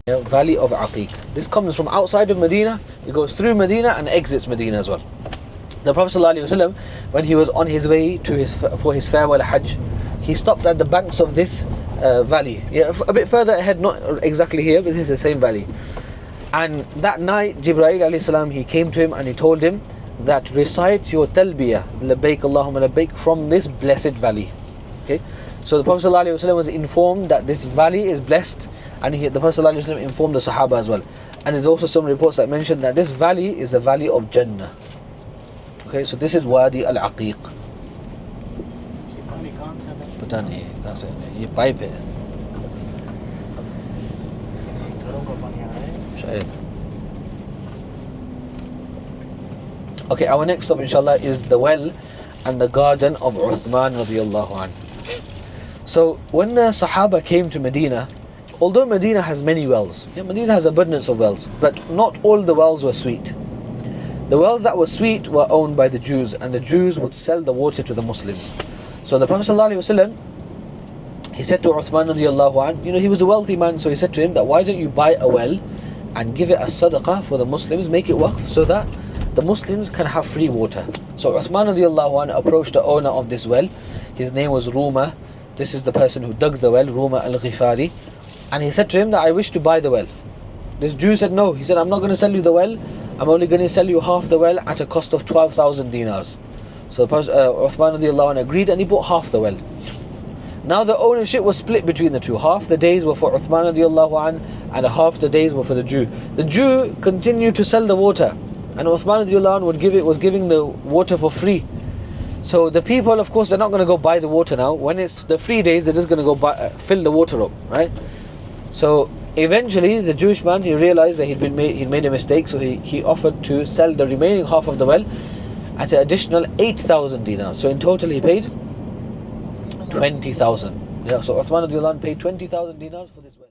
Valley of Aqeeq. This comes from outside of Medina, it goes through Medina and exits Medina as well. The Prophet ﷺ, when he was on his way to for his farewell Hajj, he stopped at the banks of this valley. A bit further ahead, not exactly here, but this is the same valley. And that night, Jibreel alayhi salam, he came to him and he told him that recite your talbiyah, labbaik Allahumma labbaik, from this blessed valley. Okay, so the Prophet ﷺ was informed that this valley is blessed, and the Prophet ﷺ informed the Sahaba as well. And there's also some reports that mention that this valley is the valley of Jannah. Okay, so this is Wadi Al Aqeeq. पता नहीं कहाँ से ये pipe है शायद. Okay, our next stop inshallah is the well and the garden of Uthman radiyallahu anhu. So when the Sahaba came to Medina, although Medina has many wells, Medina has abundance of wells, but not all the wells were sweet. The wells that were sweet were owned by the Jews, and the Jews would sell the water to the Muslims. So the Prophet ﷺ, he said to Uthman radiyallahu anhu, he was a wealthy man, so he said to him that why don't you buy a well and give it as sadaqah for the Muslims, make it waqf, so that the Muslims can have free water. So Uthman radiyallahu anhu approached the owner of this well. His name was Ruma. This is the person who dug the well, Ruma al-Ghifari. And he said to him that I wish to buy the well. This Jew said no. He said, I'm not going to sell you the well. I'm only going to sell you half the well at a cost of 12,000 dinars. So Uthman radiallahu anhu agreed, and he bought half the well. Now the ownership was split between the two. Half the days were for Uthman radiallahu anhu, and half the days were for the Jew. The Jew continued to sell the water, and Uthman radiallahu anhu was giving the water for free. So the people, of course, they're not going to go buy the water now. When it's the free days, they're just going to go fill the water up, right? So eventually the Jewish man, he realized that he'd made a mistake, so he offered to sell the remaining half of the well at an additional 8,000 dinars. So in total he paid 20,000. So Uthman radiallahu anh paid 20,000 dinars for this well.